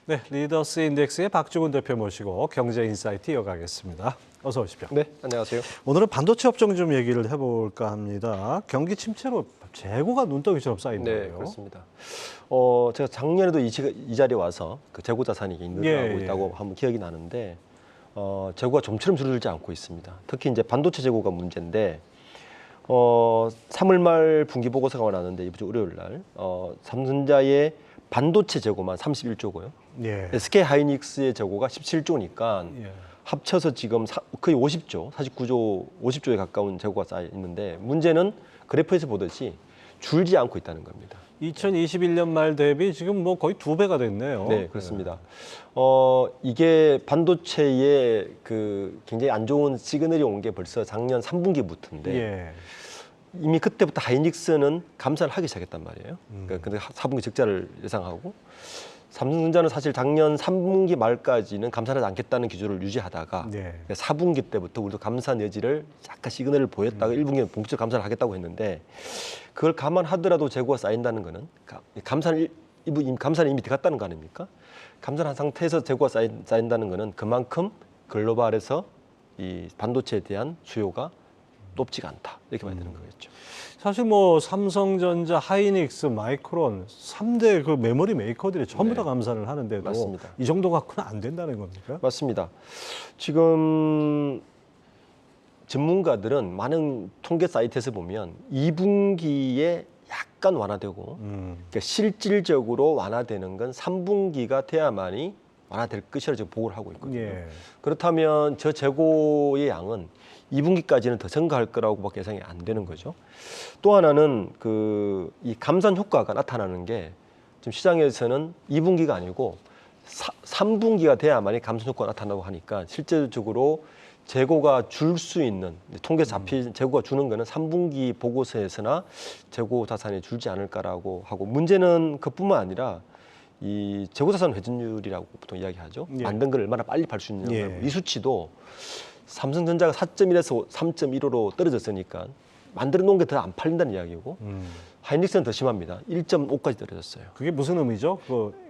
네, 리더스 인덱스의 박주근 대표 모시고 경제 인사이트 이어가겠습니다. 어서 오십시오. 네, 안녕하세요. 오늘은 반도체 업종 좀 얘기를 해볼까 합니다. 경기 침체로 재고가 눈덩이처럼 쌓인 네, 거예요. 그렇습니다. 제가 작년에도 이 자리에 와서 그 재고 자산이 늘어나고 있다고 한번 기억이 나는데 재고가 좀처럼 줄어들지 않고 있습니다. 특히 이제 반도체 재고가 문제인데 3월 말 분기 보고서가 나왔는데 이번 주 월요일 날 삼성전자의 반도체 재고만 31조고요. 예. SK 하이닉스의 재고가 17조니까 예. 합쳐서 지금 거의 50조, 49조, 50조에 가까운 재고가 쌓여 있는데 문제는 그래프에서 보듯이 줄지 않고 있다는 겁니다. 2021년 말 대비 지금 뭐 거의 2배가 됐네요. 네, 그렇습니다. 이게 반도체에 그 굉장히 안 좋은 시그널이 온 게 벌써 작년 3분기부터인데 예. 이미 그때부터 하이닉스는 감산을 하기 시작했단 말이에요. 그러니까 근데 4분기 적자를 예상하고 삼성전자는 사실 작년 3분기 말까지는 감산하지 않겠다는 기조를 유지하다가 네. 4분기 때부터 우리도 감산 여지를 약간 시그널을 보였다가 1분기에 본격적으로 감산을 하겠다고 했는데 그걸 감안하더라도 재고가 쌓인다는 거는 감산이 이미 들어갔다는 거 아닙니까? 감산한 상태에서 재고가 쌓인다는 거는 그만큼 글로벌에서 이 반도체에 대한 수요가 높지가 않다 이렇게 봐야 되는 거겠죠. 사실 뭐 삼성전자, 하이닉스, 마이크론 3대 그 메모리 메이커들이 전부 다 감산을 하는데도 맞습니다. 이 정도 갖고는 안 된다는 겁니까? 맞습니다. 지금 전문가들은 많은 통계 사이트에서 보면 2분기에 약간 완화되고 그러니까 실질적으로 완화되는 건 3분기가 돼야만이 완화될 것이라 지금 보고를 하고 있거든요. 예. 그렇다면 저 재고의 양은 2분기까지는 더 증가할 거라고밖에 예상이 안 되는 거죠. 또 하나는 이 감산 효과가 나타나는 게 지금 시장에서는 2분기가 아니고 3분기가 돼야만이 감산 효과가 나타나고 하니까 실질적으로 재고가 줄 수 있는 통계 잡힌 재고가 주는 거는 3분기 보고서에서나 재고 자산이 줄지 않을까라고 하고 문제는 그뿐만 아니라 이 재고 자산 회전율이라고 보통 이야기하죠. 예. 만든 걸 얼마나 빨리 팔 수 있느냐. 예. 이 수치도 삼성전자가 4.1에서 3.15로 떨어졌으니까 만들어 놓은 게 더 안 팔린다는 이야기고 하이닉스는 더 심합니다. 1.5까지 떨어졌어요. 그게 무슨 의미죠?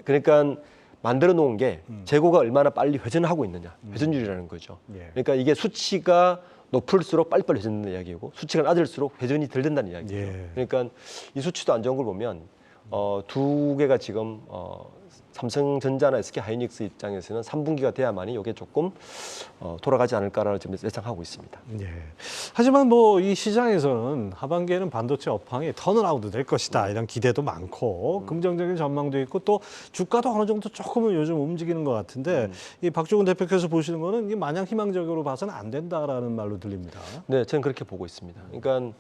그러니까 만들어 놓은 게 재고가 얼마나 빨리 회전하고 있느냐. 회전율이라는 거죠. 예. 그러니까 이게 수치가 높을수록 빨리빨리 회전된다는 이야기고 수치가 낮을수록 회전이 덜 된다는 이야기죠. 예. 그러니까 이 수치도 안 좋은 걸 보면 두 개가 지금 삼성전자나 SK 하이닉스 입장에서는 3분기가 돼야만이 이게 조금 돌아가지 않을까라는 점에서 예상하고 있습니다. 예. 하지만 뭐 이 시장에서는 하반기에는 반도체 업황이 턴어라운드 될 것이다 이런 기대도 많고 긍정적인 전망도 있고 또 주가도 어느 정도 조금은 요즘 움직이는 것 같은데 이 박주근 대표께서 보시는 거는 이 마냥 희망적으로 봐서는 안 된다라는 말로 들립니다. 네, 저는 그렇게 보고 있습니다. 그러니까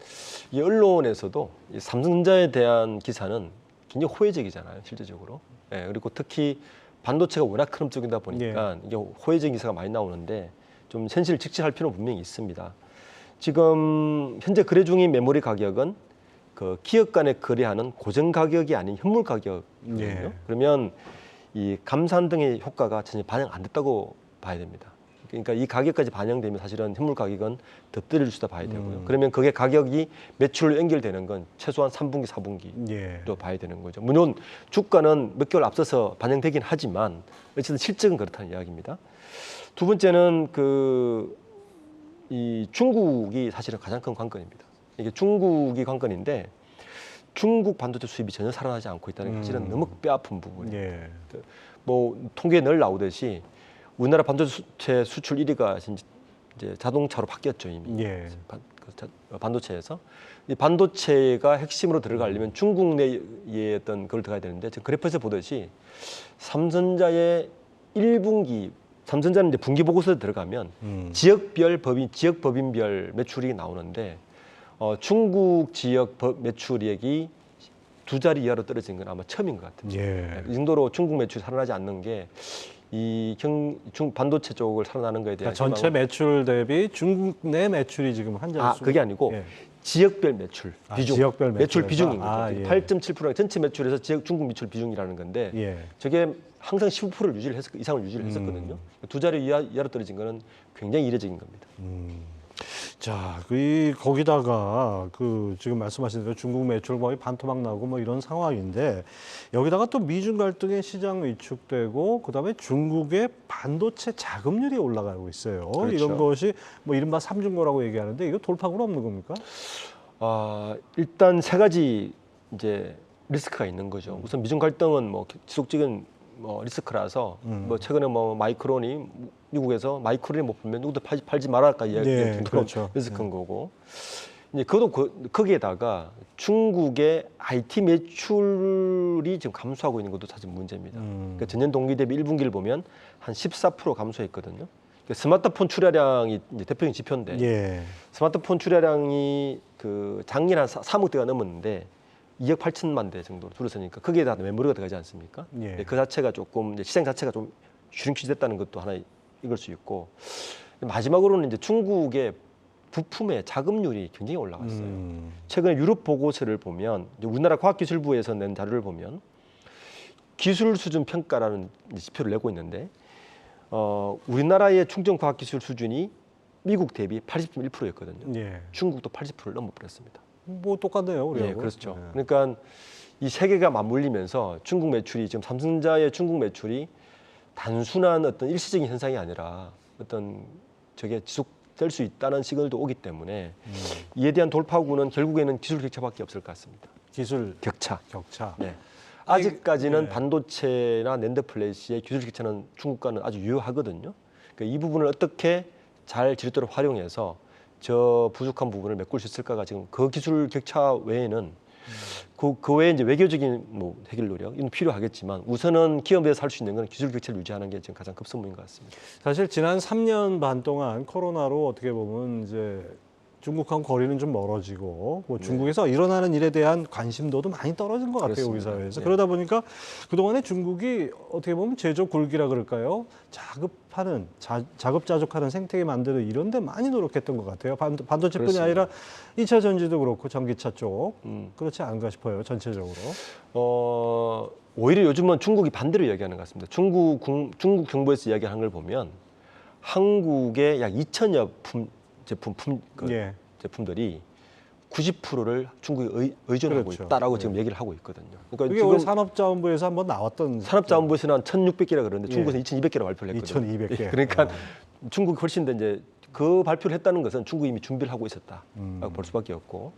이 언론에서도 이 삼성전자에 대한 기사는 굉장히 호혜적이잖아요, 실제적으로. 예, 그리고 특히 반도체가 워낙 큰 업종이다 보니까 이게 호혜적인 기사가 많이 나오는데 좀 현실을 직시할 필요는 분명히 있습니다. 지금 현재 거래 중인 메모리 가격은 그 기업 간에 거래하는 고정 가격이 아닌 현물 가격이거든요. 예. 그러면 이 감산 등의 효과가 전혀 반영 안 됐다고 봐야 됩니다. 그러니까 이 가격까지 반영되면 사실은 현물 가격은 더 떨어질 수도 봐야 되고요. 그러면 그게 가격이 매출로 연결되는 건 최소한 3분기, 4분기도 예. 봐야 되는 거죠. 물론 주가는 몇 개월 앞서서 반영되긴 하지만 어쨌든 실적은 그렇다는 이야기입니다. 두 번째는 이 중국이 사실은 가장 큰 관건입니다. 이게 중국이 관건인데 중국 반도체 수입이 전혀 살아나지 않고 있다는 게 사실은 너무 뼈아픈 부분이에요. 예. 뭐 통계에 늘 나오듯이 우리나라 반도체 수출 1위가 이제 자동차로 바뀌었죠 이미. 예. 반도체에서 이 반도체가 핵심으로 들어가려면 중국 내의 어떤 그걸 들어가야 되는데 지금 그래프에서 보듯이 삼성전자의 1분기 삼성전자는 이제 분기 보고서에 들어가면 지역 법인별 매출이 나오는데 중국 지역 매출액이 2자리 이하로 떨어진 건 아마 처음인 것 같아요. 예. 이 정도로 중국 매출이 살아나지 않는 게 반도체 쪽을 살아나는 거에 대한 그러니까 전체 매출 대비 중국 내 매출이 지금 한 자릿수. 그게 아니고 예. 지역별 매출 비중, 지역별 매출 매출에서? 비중인 거죠. 아, 예. 8.7%가 전체 매출에서 중국 매출 비중이라는 건데 예. 저게 항상 15%를 이상을 유지를 했었거든요. 2자리 이하로 떨어진 거는 굉장히 이례적인 겁니다. 자, 거기다가 지금 말씀하신 대로 중국 매출 거의 반토막 나고 뭐 이런 상황인데 여기다가 또 미중 갈등의 시장 위축되고 그다음에 중국의 반도체 자금률이 올라가고 있어요. 그렇죠. 이런 것이 뭐 이른바 삼중고라고 얘기하는데 이거 돌파구는 없는 겁니까? 일단 세 가지 이제 리스크가 있는 거죠. 우선 미중 갈등은 뭐 지속적인 뭐 리스크라서 뭐 최근에 뭐 마이크론이 미국에서 마이크론이 못 팔면 누구도 팔지 말아까 이야기할 정도로 그렇죠. 리스크인 거고 이제 그것도 거기에다가 중국의 IT 매출이 지금 감소하고 있는 것도 사실 문제입니다. 그러니까 전년 동기 대비 1분기를 보면 한 14% 감소했거든요. 그러니까 스마트폰 출하량이 이제 대표적인 지표인데 예. 스마트폰 출하량이 작년 한 3억 대가 넘었는데 2억 8천만 대 정도 줄었으니까 거기에다 메모리가 들어가지 않습니까? 예. 그 자체가 조금 이제 시장 자체가 좀 슈링키됐다는 것도 하나 이걸 수 있고 마지막으로는 이제 중국의 부품의 자금률이 굉장히 올라갔어요. 최근에 유럽 보고서를 보면 이제 우리나라 과학기술부에서 낸 자료를 보면 기술 수준 평가라는 지표를 내고 있는데 우리나라의 충전 과학기술 수준이 미국 대비 80.1%였거든요. 예. 중국도 80%를 넘어버렸습니다. 뭐 똑같네요, 우리하고. 예, 그렇죠. 예. 그러니까 이 세 개가 맞물리면서 중국 매출이 지금 삼성자의 중국 매출이 단순한 어떤 일시적인 현상이 아니라 어떤 저게 지속될 수 있다는 시그널도 오기 때문에 이에 대한 돌파구는 결국에는 기술 격차밖에 없을 것 같습니다. 기술 격차. 네. 아직까지는 네. 반도체나 낸드 플래시의 기술 격차는 중국과는 아주 유효하거든요. 그러니까 이 부분을 어떻게 잘 지렛대로 활용해서 저 부족한 부분을 메꿀 수 있을까가 지금 그 기술 격차 외에는 그 외에 이제 외교적인 뭐 해결 노력 이건 필요하겠지만 우선은 기업에서 할 수 있는 건 기술 격차를 유지하는 게 지금 가장 급선무인 것 같습니다. 사실 지난 3년 반 동안 코로나로 어떻게 보면 이제 중국하고 거리는 좀 멀어지고 뭐 중국에서 일어나는 일에 대한 관심도도 많이 떨어진 것 같아요, 우리 그렇습니다. 사회에서. 네. 그러다 보니까 그동안에 중국이 어떻게 보면 제조 굴기라 그럴까요? 자급자족하는 생태계 만드는 이런 데 많이 노력했던 것 같아요. 반도체뿐이 그렇습니다. 아니라 2차 전지도 그렇고 전기차 쪽 그렇지 않은가 싶어요, 전체적으로. 오히려 요즘은 중국이 반대로 이야기하는 것 같습니다. 중국 정부에서 이야기하는 걸 보면 한국의 약 2천여 예. 제품들이 90%를 중국에 의존하고 그렇죠. 있다라고 예. 지금 얘기를 하고 있거든요. 그러니까 그게 지금 우리 산업자원부에서 한번 나왔던 산업자원부에서는 한 1,600개라 그러는데 예. 중국에서 2,200개라 발표를 했거든요. 2,200개. 예, 그러니까 중국이 훨씬 더 이제 그 발표를 했다는 것은 중국이 이미 준비를 하고 있었다라고 볼 수밖에 없고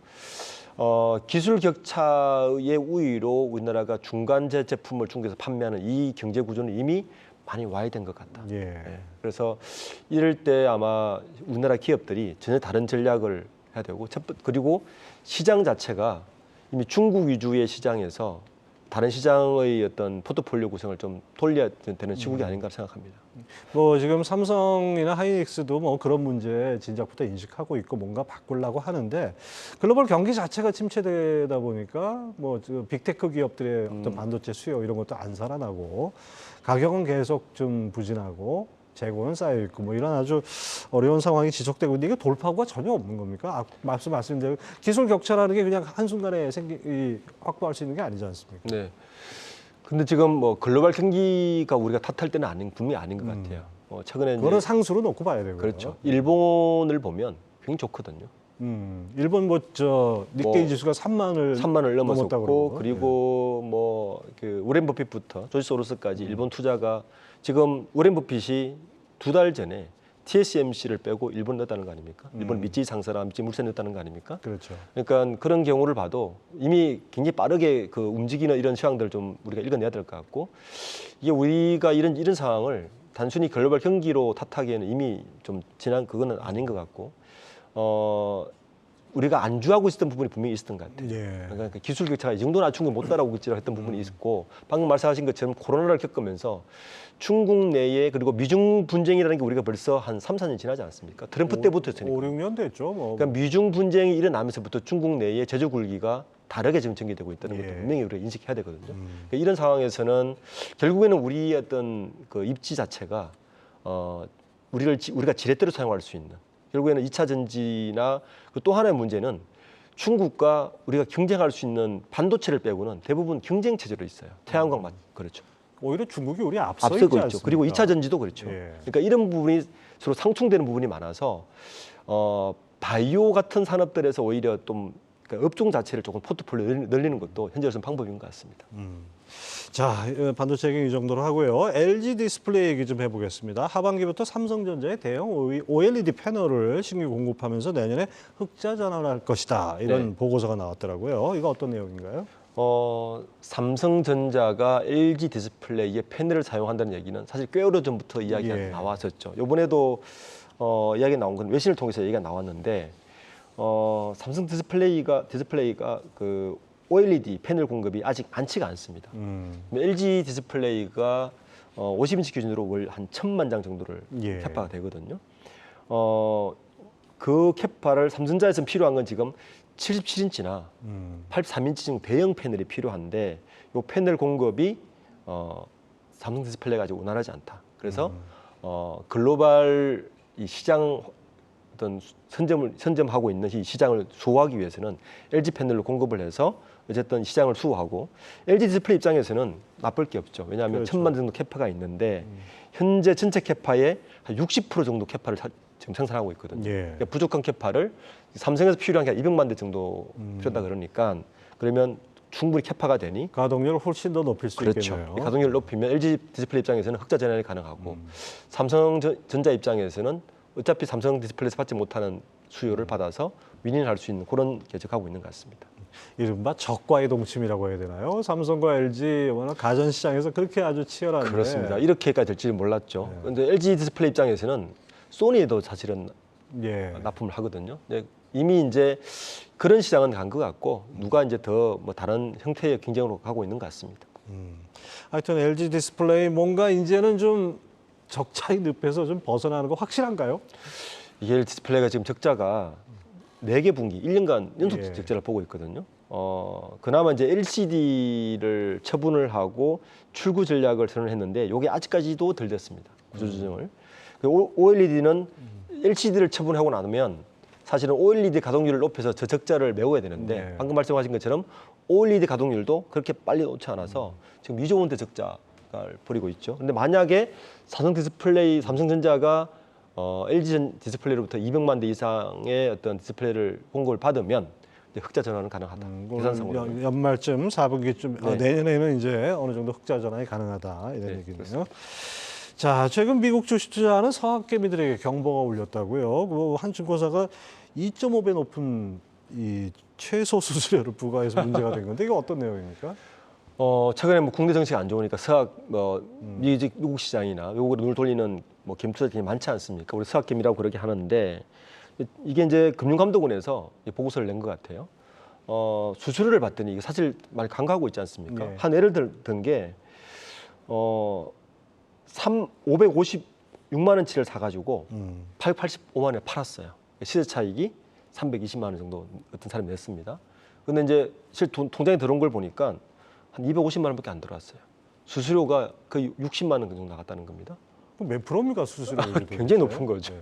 기술 격차의 우위로 우리나라가 중간재 제품을 중국에서 판매하는 이 경제 구조는 이미 많이 와야 된 것 같다. 예. 예, 그래서 이럴 때 아마 우리나라 기업들이 전혀 다른 전략을 해야 되고 그리고 시장 자체가 이미 중국 위주의 시장에서 다른 시장의 어떤 포트폴리오 구성을 좀 돌려야 되는 시국이 아닌가 생각합니다. 뭐 지금 삼성이나 하이닉스도 뭐 그런 문제 진작부터 인식하고 있고 뭔가 바꾸려고 하는데 글로벌 경기 자체가 침체되다 보니까 뭐 빅테크 기업들의 어떤 반도체 수요 이런 것도 안 살아나고 가격은 계속 좀 부진하고 재고는 쌓여 있고 뭐 이런 아주 어려운 상황이 지속되고 있는데 이게 돌파구가 전혀 없는 겁니까? 말씀하신 대로 기술 격차라는 게 그냥 한순간에 확보할 수 있는 게 아니지 않습니까? 네. 근데 지금 뭐 글로벌 경기가 우리가 탓할 때는 분명히 아닌 것 같아요. 최근에 그거는 이제 상수로 놓고 봐야 되고요. 그렇죠. 일본을 보면 굉장히 좋거든요. 일본 니케이 지수가 3만을 넘었었고 그리고 뭐 워렌 버핏부터 조지 소로스까지 일본 투자가 지금 워렌 버핏이 2달 전에 TSMC를 빼고 일본 넣었다는 거 아닙니까? 일본 미쯔이 상사랑 미쯔이 물산 넣었다는 거 아닙니까? 그렇죠. 그러니까 그런 경우를 봐도 이미 굉장히 빠르게 움직이는 이런 시황들을 좀 우리가 읽어내야 될 것 같고 이게 우리가 이런 상황을 단순히 글로벌 경기로 탓하기에는 이미 좀 지난 그거는 아닌 것 같고 우리가 안주하고 있었던 부분이 분명히 있었던 것 같아요. 예. 그러니까 기술 격차가 이 정도는 중국 못 따라오고 있지라 했던 부분이 있었고 방금 말씀하신 것처럼 코로나를 겪으면서 중국 내에 그리고 미중 분쟁이라는 게 우리가 벌써 한 3, 4년 지나지 않았습니까? 트럼프 때부터였으니까. 5, 6년 됐죠. 뭐. 그러니까 미중 분쟁이 일어나면서부터 중국 내에 제조 굴기가 다르게 지금 전개되고 있다는 것도 예. 분명히 우리가 인식해야 되거든요. 그러니까 이런 상황에서는 결국에는 우리의 어떤 그 입지 자체가 우리가 지렛대로 사용할 수 있는 결국에는 2차 전지나 또 하나의 문제는 중국과 우리가 경쟁할 수 있는 반도체를 빼고는 대부분 경쟁 체제로 있어요. 태양광 그렇죠. 오히려 중국이 우리 앞서 앞서고 있지 있죠. 않습니까? 그리고 2차 전지도 그렇죠. 예. 그러니까 이런 부분이 서로 상충되는 부분이 많아서 바이오 같은 산업들에서 오히려 좀 그러니까 업종 자체를 조금 포트폴리오 늘리는 것도 현재로서는 방법인 것 같습니다. 자, 반도체 얘기 이 정도로 하고요. LG 디스플레이 얘기 좀 해보겠습니다. 하반기부터 삼성전자의 대형 OLED 패널을 신규 공급하면서 내년에 흑자 전환할 것이다. 이런 네. 보고서가 나왔더라고요. 이거 어떤 내용인가요? 삼성전자가 LG 디스플레이의 패널을 사용한다는 얘기는 사실 꽤 오래전부터 이야기가 예. 나왔었죠. 이번에도 이야기 나온 건 외신을 통해서 얘기가 나왔는데 삼성 디스플레이가 그 OLED 패널 공급이 아직 많지가 않습니다. LG 디스플레이가 50인치 기준으로 월 한 1,000만 장 정도를 예. 캐파가 되거든요. 그 캐파를 삼성전자에서 필요한 건 지금 77인치나 83인치 정도 대형 패널이 필요한데 이 패널 공급이 삼성 디스플레이가 아직 원활하지 않다. 그래서 글로벌 이 시장 어떤 선점하고 있는 이 시장을 수호하기 위해서는 LG 패널로 공급을 해서 어쨌든 시장을 수호하고 LG 디스플레이 입장에서는 나쁠 게 없죠. 왜냐하면 그렇죠. 1,000만 정도 캐파가 있는데 현재 전체 캐파의 한 60% 정도 캐파를 지금 생산하고 있거든요. 예. 그러니까 부족한 캐파를 삼성에서 필요한 게 200만 대 정도 필요하다 그러니까 그러면 충분히 캐파가 되니 가동률을 훨씬 더 높일 수 그렇죠. 있겠네요. 이 가동률을 높이면 LG 디스플레이 입장에서는 흑자 전환이 가능하고 삼성전자 입장에서는 어차피 삼성 디스플레이에서 받지 못하는 수요를 받아서 윈윈할 수 있는 그런 계획하고 있는 것 같습니다. 이른바 적과의 동침이라고 해야 되나요? 삼성과 LG 워낙 가전 시장에서 그렇게 아주 치열한데. 그렇습니다. 이렇게까지 될지는 몰랐죠. 그런데 LG 디스플레이 입장에서는 소니에도 사실은 예. 납품을 하거든요. 근데 이미 이제 그런 시장은 간 것 같고 누가 이제 더 뭐 다른 형태의 경쟁으로 가고 있는 것 같습니다. 하여튼 LG 디스플레이 뭔가 이제는 좀 적자의 늪에서 좀 벗어나는 거 확실한가요? 이게 LG 디스플레이가 지금 적자가 4개 분기, 1년간 연속 예. 적자를 보고 있거든요. 그나마 이제 LCD를 처분을 하고 출구 전략을 선언했는데 이게 아직까지도 덜 됐습니다. 구조조정을. OLED는 LCD를 처분하고 나면 사실은 OLED 가동률을 높여서 저 적자를 메워야 되는데 네. 방금 말씀하신 것처럼 OLED 가동률도 그렇게 빨리 놓지 않아서 지금 2조 원대 적자를 벌이고 있죠. 근데 만약에 삼성전자가 LG 디스플레이로부터 200만 대 이상의 어떤 디스플레이를 공급을 받으면 이제 흑자 전환은 가능하다. 계산상으로. 연말쯤 4분기쯤 네. 내년에는 이제 어느 정도 흑자 전환이 가능하다 이런 네, 얘기네요. 그렇습니다. 자, 최근 미국 주식 투자하는 서학개미들에게 경보가 울렸다고요. 그 한 증권사가 2.5배 높은 이 최소 수수료를 부과해서 문제가 된 건데 이게 어떤 내용입니까? 최근에 뭐 국내 정치가 안 좋으니까 미국 시장이나 미국으로 눈을 돌리는 뭐 개미투자들이 많지 않습니까? 우리 서학개미라고 그렇게 하는데 이게 이제 금융감독원에서 보고서를 낸 것 같아요. 수수료를 받더니 이게 사실 많이 간과하고 있지 않습니까? 네. 한 예를 든 게 556만 원치를 사가지고 885만 원에 팔았어요. 시세 차익이 320만 원 정도 어떤 사람이 냈습니다. 근데 이제 실제 통장에 들어온 걸 보니까 한 250만 원밖에 안 들어왔어요. 수수료가 거의 60만 원 정도 나갔다는 겁니다. 그럼 몇 프로입니까 수수료? 굉장히 높은 거죠.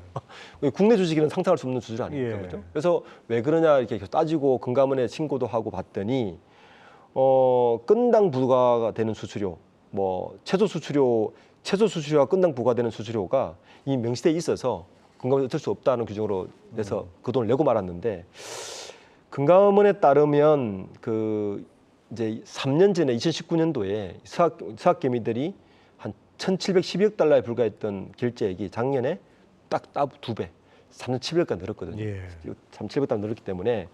국내 주식에는 상상할 수 없는 수수료 아닙니까? 예. 그렇죠? 그래서 왜 그러냐 이렇게 계속 따지고 금감원에 신고도 하고 봤더니 건당 부과가 되는 수수료, 뭐 최소 수수료와 건당 부과되는 수수료가 이 명시돼 있어서 금감원이 어쩔 수 없다는 규정으로 내서 그 돈을 내고 말았는데 금감원에 따르면 그 이제 3년 전에 2019년도에 서학개미들이 한 1,712억 달러에 불과했던 결제액이 작년에 딱 2배, 3,700억까지 늘었거든요. 예. 3,700억 늘었기 때문에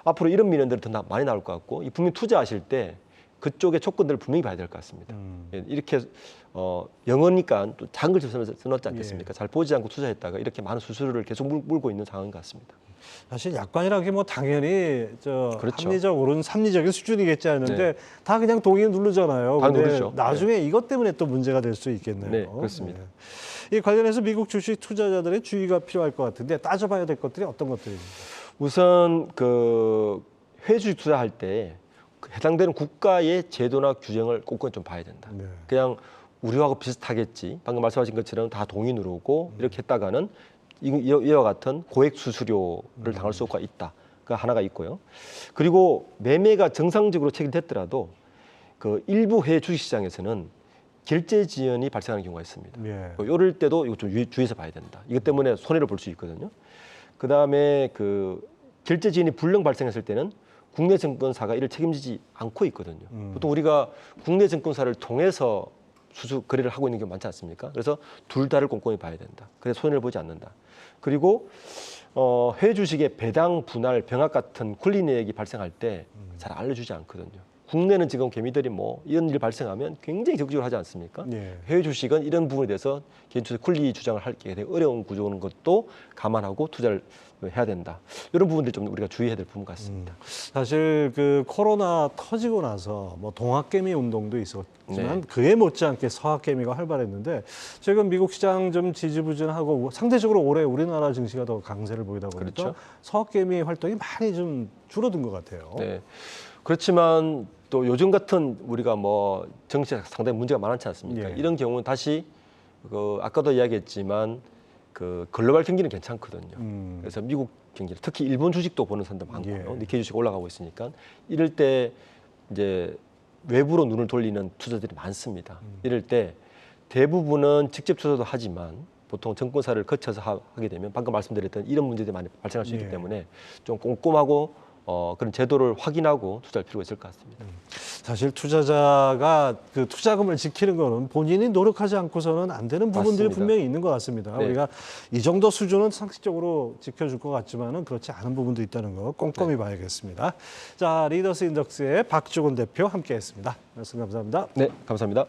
앞으로 이런 민원들이 더 많이 나올 것 같고 분명히 투자하실 때 그쪽의 조건들을 분명히 봐야 될 것 같습니다. 이렇게 영어니까 또 작은 글씨 써놨지 않겠습니까? 예. 잘 보지 않고 투자했다가 이렇게 많은 수수료를 계속 물고 있는 상황인 것 같습니다. 사실 약관이라는 게 뭐 당연히 그렇죠. 합리적으로는 삼리적인 수준이겠지 하는데 네. 다 그냥 동의 누르잖아요. 다 근데 누르죠. 나중에 이것 때문에 또 문제가 될 수 있겠네요. 네, 그렇습니다. 이 관련해서 미국 주식 투자자들의 주의가 필요할 것 같은데 따져봐야 될 것들이 어떤 것들입니까? 우선 그 해외주식 투자할 때 해당되는 국가의 제도나 규정을 꼼꼼히 좀 봐야 된다. 네. 그냥 우리하고 비슷하겠지. 방금 말씀하신 것처럼 다 동의 누르고 이렇게 했다가는 이와 같은 고액 수수료를 당할 수가 있다가 하나가 있고요. 그리고 매매가 정상적으로 체결됐더라도 그 일부 해외 주식시장에서는 결제 지연이 발생하는 경우가 있습니다. 예. 이럴 때도 이거 좀 주의해서 봐야 된다. 이것 때문에 손해를 볼 수 있거든요. 그 다음에 그 결제 지연이 불령 발생했을 때는 국내 증권사가 이를 책임지지 않고 있거든요. 보통 우리가 국내 증권사를 통해서 수수 거래를 하고 있는 경우 많지 않습니까? 그래서 둘 다를 꼼꼼히 봐야 된다. 그래서 손해를 보지 않는다. 그리고 해외 주식의 배당, 분할, 병합 같은 권리 내역이 발생할 때 잘 알려주지 않거든요. 국내는 지금 개미들이 뭐 이런 일 발생하면 굉장히 적극적으로 하지 않습니까? 예. 해외 주식은 이런 부분에 대해서 개인 투자 권리 주장을 하기 되게 어려운 구조인 것도 감안하고 투자를 해야 된다. 이런 부분들 좀 우리가 주의해야 될 부분 같습니다. 사실 그 코로나 터지고 나서 뭐 동학개미 운동도 있었지만 네. 그에 못지않게 서학개미가 활발했는데 최근 미국 시장 좀 지지부진하고 상대적으로 올해 우리나라 증시가 더 강세를 보이다 보니까 그렇죠. 서학개미 활동이 많이 좀 줄어든 것 같아요. 네. 그렇지만 또 요즘 같은 우리가 뭐 정치에 상당히 문제가 많지 않습니까? 예. 이런 경우는 다시 그 아까도 이야기했지만 그 글로벌 경기는 괜찮거든요. 그래서 미국 경기, 특히 일본 주식도 보는 사람도 많고요. 예. 니케이 주식 올라가고 있으니까 이럴 때 이제 외부로 눈을 돌리는 투자들이 많습니다. 이럴 때 대부분은 직접 투자도 하지만 보통 증권사를 거쳐서 하게 되면 방금 말씀드렸던 이런 문제들이 많이 발생할 수 있기 예. 때문에 좀 꼼꼼하고 그런 제도를 확인하고 투자할 필요가 있을 것 같습니다. 사실 투자자가 그 투자금을 지키는 거는 본인이 노력하지 않고서는 안 되는 부분들이 맞습니다. 분명히 있는 것 같습니다. 네. 우리가 이 정도 수준은 상식적으로 지켜줄 것 같지만은 그렇지 않은 부분도 있다는 거 꼼꼼히 봐야겠습니다. 자, 리더스 인덕스의 박주곤 대표 함께했습니다. 말씀 감사합니다. 네, 감사합니다.